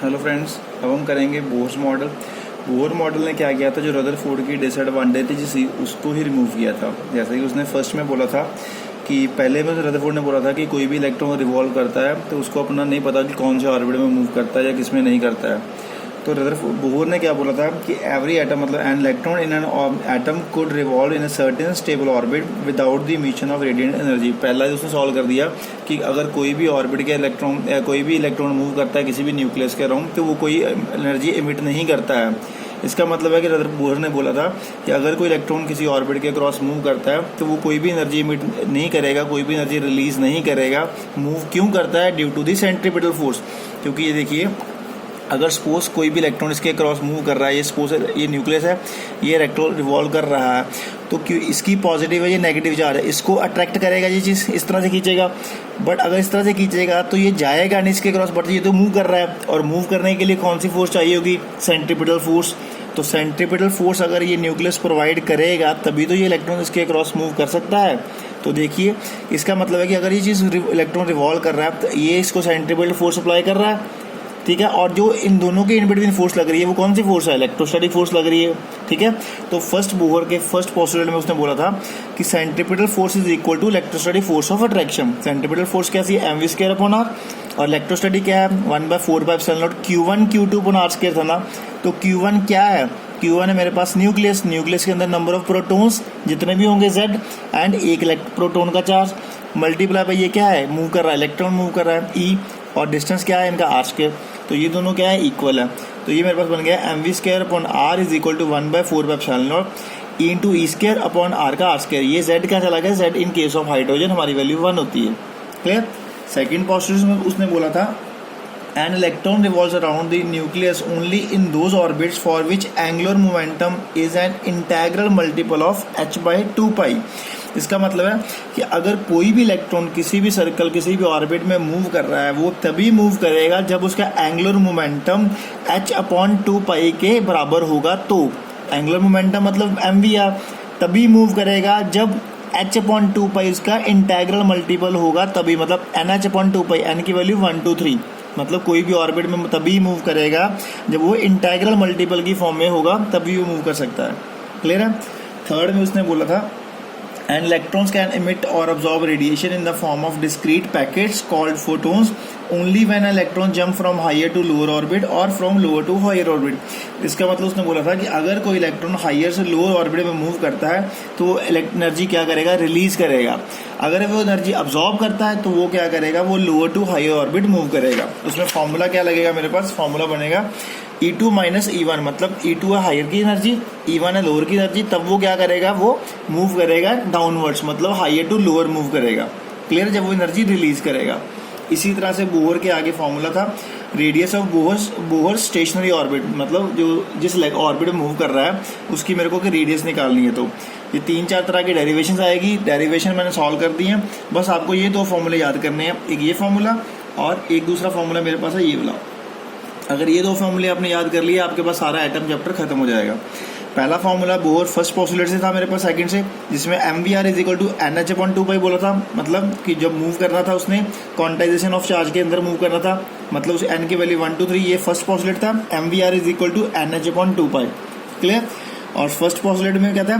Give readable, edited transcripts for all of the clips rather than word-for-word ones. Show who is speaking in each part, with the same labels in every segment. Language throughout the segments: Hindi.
Speaker 1: हेलो फ्रेंड्स, अब हम करेंगे बोह्र मॉडल। बोह्र मॉडल ने क्या किया था, जो रदरफोर्ड की डिसएडवांटेज थी उसको ही रिमूव किया था। जैसा कि उसने फर्स्ट में बोला था कि पहले में रदरफोर्ड ने बोला था कि कोई भी इलेक्ट्रॉन रिवॉल्व करता है तो उसको अपना नहीं पता कि कौन से ऑर्बिट में मूव करता है या किस में नहीं करता है। तो बोह्र ने क्या बोला था कि एवरी एटम मतलब an electron in an atom could revolve in a certain stable orbit without the emission of radiant energy. पहला उसने सॉल्व कर दिया कि अगर कोई भी ऑर्बिट के इलेक्ट्रॉन कोई भी इलेक्ट्रॉन मूव करता है किसी भी न्यूक्लियस के अराउंड तो वो कोई एनर्जी इमिट नहीं करता है। इसका मतलब है कि बोह्र ने बोला था कि अगर कोई इलेक्ट्रॉन किसी ऑर्बिट के क्रॉस मूव करता है तो वो कोई भी एनर्जी इमिट नहीं करेगा, कोई भी एनर्जी रिलीज नहीं करेगा। मूव क्यों करता है? Due to the centripetal force. क्योंकि ये देखिए, अगर सपोज कोई भी इलेक्ट्रॉन इसके क्रॉस मूव कर रहा है, ये सपोज ये न्यूक्लियस है, ये इलेक्ट्रॉन रिवॉल्व कर रहा है, तो क्यों इसकी पॉजिटिव है, ये नेगेटिव चार्ज है, इसको अट्रैक्ट करेगा ये चीज़, इस तरह से खींचेगा। बट अगर इस तरह से खींचेगा तो ये जाएगा नहीं इसके क्रॉस, बट ये तो मूव कर रहा है, और मूव करने के लिए कौन सी फोर्स चाहिए होगी? Centripetal force. तो सेंट्रीपिटल फोर्स अगर ये न्यूक्लियस प्रोवाइड करेगा तभी तो ये इलेक्ट्रॉन इसके क्रॉस मूव कर सकता है। तो देखिए, इसका मतलब है कि अगर ये चीज़ इलेक्ट्रॉन रिवॉल्व कर रहा है तो ये इसको सेंट्रीपिटल फोर्स अप्लाई कर रहा है, ठीक है। और जो इन दोनों के इन बिटवीन फोर्स लग रही है वो कौन सी फोर्स है? इलेक्ट्रोस्टैटिक फोर्स लग रही है, ठीक है। तो फर्स्ट बोह्र के फर्स्ट पोस्टुलेट में उसने बोला था कि centripetal force is equal to electrostatic force of attraction. Centripetal force क्या है? mv²/r, और इलेक्ट्रोस्टैटिक क्या है? 1/4πε0 Q1 Q2/r² था ना। तो Q1 क्या है? Q1 है मेरे पास न्यूक्लियस, न्यूक्लियस के अंदर नंबर ऑफ प्रोटॉन्स जितने भी होंगे Z, एंड एक प्रोटॉन का चार्ज मल्टीप्लाई पे ये क्या है? मूव कर रहा है, इलेक्ट्रॉन मूव कर रहा है, E, और डिस्टेंस क्या है इनका? r²। तो ये दोनों क्या है? इक्वल है। तो ये मेरे पास बन गया mv²/r is equal to 1/4πε0 into E²/r का r²। ये Z क्या चला गया? Z in case of hydrogen हमारी वैल्यू 1 होती है। क्लियर। सेकेंड पोस्टुलेट में उसने बोला था an electron revolves around the nucleus only in those orbits for which angular momentum is an integral multiple of h/2π। इसका मतलब है कि अगर कोई भी इलेक्ट्रॉन किसी भी सर्कल किसी भी ऑर्बिट में मूव कर रहा है वो तभी मूव करेगा जब उसका एंगुलर मोमेंटम h/2π के बराबर होगा। तो एंगुलर मोमेंटम मतलब mvr, तभी मूव करेगा जब h/2π इसका इंटेग्रल मल्टीपल होगा, तभी मतलब nh/2π, n की वैल्यू 1 2 3, मतलब कोई भी ऑर्बिट में तभी मूव करेगा जब वो इंटेग्रल मल्टीपल की फॉर्म में होगा, तभी वो मूव कर सकता है। क्लियर है। थर्ड में उसने बोला था and electrons can emit or absorb radiation in the form of discrete packets called photons only when an electron jump from higher to lower orbit or from lower to higher orbit। इसका मतलब उसने बोला था कि अगर कोई इलेक्ट्रॉन हायर से लोअर ऑर्बिट में मूव करता है तो वो एनर्जी क्या करेगा? रिलीज करेगा। अगर वो एनर्जी अब्जॉर्ब करता है तो वो क्या करेगा? वो lower to higher orbit move करेगा। उसमें फॉर्मूला क्या लगेगा? मेरे पास फॉर्मूला बनेगा E2 - E1, मतलब E2 है हायर की एनर्जी, E1 है लोअर की एनर्जी, तब वो क्या करेगा? वो मूव करेगा डाउनवर्ड्स, मतलब हायर टू लोअर मूव करेगा। क्लियर। जब वो एनर्जी रिलीज करेगा। इसी तरह से बोह्र के आगे फॉर्मूला था radius of Bohr stationery orbit, मतलब जो जिस ऑर्बिट में मूव कर रहा है उसकी मेरे को रेडियस निकालनी है। तो ये 3-4 तरह की डेरिवेशन आएगी, डेरिवेशन मैंने सॉल्व कर दी है। बस आपको ये 2 फॉर्मूले याद करने हैं, एक ये फॉर्मूला और एक दूसरा फॉर्मूला मेरे पास है ये वाला। अगर ये 2 फॉर्मूले आपने याद कर लिए आपके पास सारा एटम चैप्टर खत्म हो जाएगा। पहला फॉर्मूला बोह्र फर्स्ट पोस्टुलेट से था मेरे पास, सेकंड से, जिसमें mvr is equal to nh/2π बोला था, मतलब कि जब मूव करना था उसने क्वांटाइजेशन ऑफ चार्ज के अंदर मूव करना था, मतलब उस n की वैल्यू 1 2 3, ये फर्स्ट पोस्टुलेट था। mvr is equal to nh/2π। Clear. और फर्स्ट पोस्टुलेट में क्या था?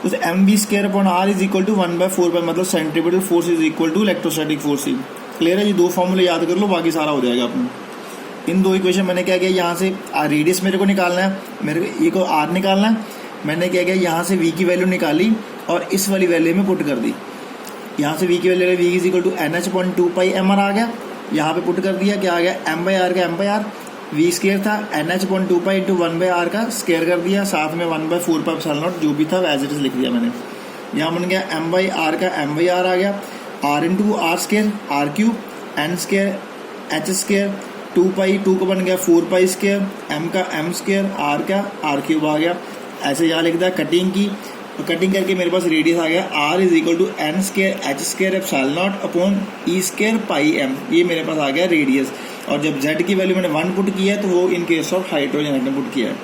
Speaker 1: उस mv²/r इज इक्वल टू 1/4π, मतलब centripetal force is equal to electrostatic force. Clear है। ये 2 फॉर्मूले याद कर लो, बाकी सारा हो जाएगा अपना। इन 2 इक्वेशन मैंने क्या किया, यहाँ से रेडियस मेरे को निकालना है, मेरे को ये को r निकालना है। मैंने क्या किया, यहाँ से v की वैल्यू निकाली और इस वाली वैल्यू में पुट कर दी। यहाँ से v की value v is equal to nh/2π mr आ गया, यहाँ पे पुट कर दिया, क्या आ गया? m/r का m/r, v² था nh/2π इंटू 1/r का स्क्वायर कर दिया, साथ में 1/4πε0 जो भी था एज इट इज लिख दिया मैंने। यहाँ बन गया m/r का m/r आ गया, r into r², r³ n² h², 2π 2 का बन गया 4π², m का m², r का r³ आ गया। ऐसे यहाँ लिख दिया कटिंग की, तो कटिंग करके मेरे पास रेडियस आ गया r is equal to n² h²ε0 upon E²πm, ये मेरे पास आ गया रेडियस। और जब z की वैल्यू मैंने 1 पुट किया है तो वो in case of hydrogen atom put किया है।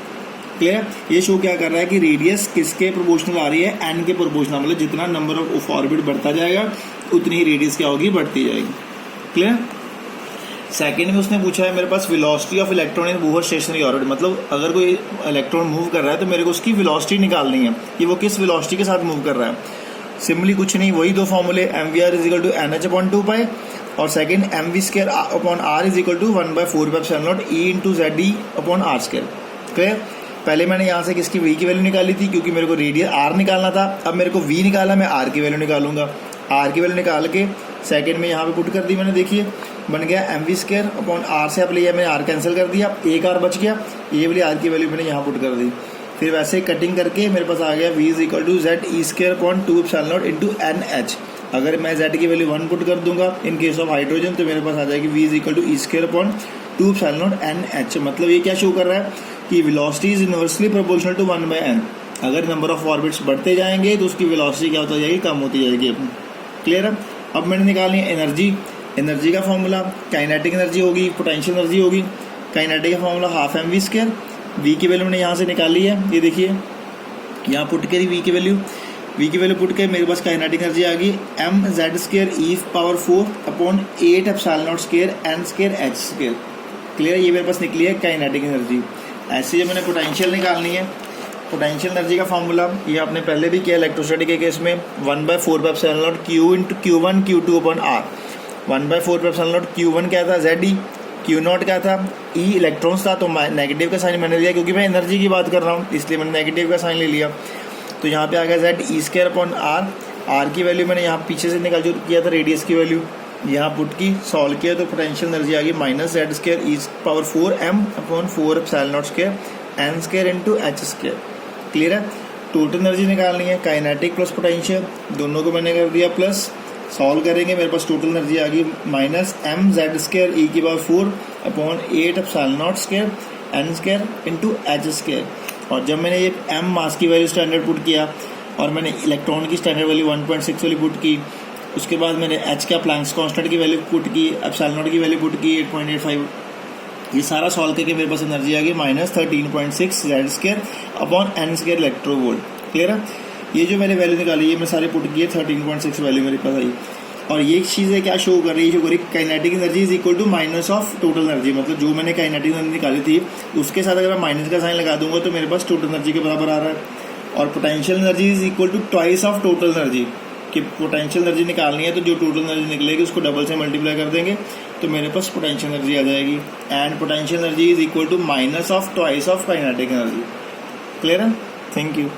Speaker 1: क्लियर। ये शो क्या कर रहा है कि रेडियस किसके प्रोपोर्शनल आ रही है? n के प्रोपोर्शनल, मतलब जितना नंबर ऑफ ऑर्बिट बढ़ता जाएगा उतनी ही रेडियस क्या होगी? बढ़ती जाएगी। क्लियर। सेकंड में उसने पूछा है मेरे पास velocity of electron in Bohr stationary orbit, मतलब अगर कोई इलेक्ट्रॉन मूव कर रहा है तो मेरे को उसकी वेलोसिटी निकालनी है कि वो किस वेलोसिटी के साथ मूव कर रहा है। सिंपली कुछ नहीं, वही दो फॉर्मूले, m v r is equal to n h upon 2 और second m v square upon r is equal to 1/4 e into z e upon r square. Clear. पहले मैंने यहाँ से किसकी वी की वैल्यू निकाली थी क्योंकि मेरे को रेडियस आर निकालना था। अब मेरे को वी निकाला, मैं आर की वैल्यू निकालूंगा। आर की वैल्यू निकाल के सेकंड में यहाँ पे पुट कर दी मैंने, देखिए बन गया m v square upon r से आप लिया, मैंने आर कैंसिल कर दिया, एक आर बच गया, ये वाली आर की वैल्यू मैंने यहाँ पुट कर दी। फिर वैसे कटिंग करके मेरे पास आ गया v is equal to z e square upon 2/0 into n h. अगर मैं जेड की वैल्यू 1 पुट कर दूंगा इन केस ऑफ हाइड्रोजन तो मेरे पास आ जाएगी v is equal to e square upon 2/0 n h. मतलब ये क्या शो कर रहा है कि velocity is inversely proportional to 1/n। अगर नंबर ऑफ ऑर्बिट्स बढ़ते जाएंगे तो उसकी वेलोसिटी क्या होती जाएगी, कम होती जाएगी। क्लियर है। अब मैंने निकालनी है एनर्जी। एनर्जी का फॉर्मूला काइनेटिक एनर्जी होगी, पोटेंशियल एनर्जी होगी। काइनेटिक का formula half m v square, v की वैल्यू मैंने यहाँ से निकाली है, ये देखिए यहाँ पुट करी वी की वैल्यू पुट के मेरे पास काइनेटिक एनर्जी आ गई m z square e power 4 upon 8 epsilon naught square n square h square. Clear. ये मेरे पास निकली है काइनेटिक एनर्जी। ऐसे जब मैंने पोटेंशियल निकालनी है, पोटेंशियल एनर्जी का फॉर्मूला ये आपने पहले भी किया इलेक्ट्रोस्टैटिक के केस में, 1/4 Q into Q1 Q2 upon are. 1/4 Q1 क्या था, जेड ई, Q0 क्या था, ई इलेक्ट्रॉन्स था, तो नेगेटिव का साइन मैंने लिया क्योंकि मैं एनर्जी की बात कर रहा हूँ इसलिए मैंने नेगेटिव का साइन ले लिया। तो यहाँ पे आ गया z e square upon r. R की वैल्यू मैंने यहाँ पीछे से निकाल जो किया था रेडियस की वैल्यू, यहाँ पुट की सॉल्व किया तो पोटेंशियल एनर्जी आ गई minus z square e power 4 m upon 4 epsilon naught square n square into h square. Clear है। टोटल एनर्जी निकालनी है, काइनेटिक प्लस पोटेंशियल दोनों को मैंने कर दिया प्लस, सॉल्व करेंगे मेरे पास टोटल एनर्जी आ गई minus m z square e की power 4 upon 8 epsilon naught square n square into h square. और जब मैंने ये एम मास की वैल्यू स्टैंडर्ड पुट किया और मैंने इलेक्ट्रॉन की स्टैंडर्ड वैल्यू 1.6 वाली पुट की, उसके बाद मैंने एच का प्लैंक्स कांस्टेंट की वैल्यू पुट की, एप्सिलॉन नॉट की वैल्यू पुट की 8.85, ये सारा सॉल्व करके मेरे पास एनर्जी आ गई minus 13.6 z square upon n square electronvolt. Clear है। ये जो मैंने वैल्यू निकाली है मैं सारे पुट किए, 13.6 वैल्यू मेरे पास आई। और ये चीज़ है क्या शो कर रही है, शो कर रही है kinetic energy is equal to minus of total energy. मतलब जो मैंने काइनेटिक एनर्जी निकाली थी उसके साथ अगर मैं माइनस का साइन लगा दूंगा तो मेरे पास टोटल एनर्जी के बराबर आ रहा है। और potential energy is equal to twice of total energy, कि पोटेंशियल एनर्जी निकालनी है तो जो टोटल एनर्जी निकलेगी उसको डबल से मल्टीप्लाई कर देंगे तो मेरे पास पोटेंशियल एनर्जी आ जाएगी। And potential energy is equal to minus of twice of kinetic energy. Clear है। Thank you.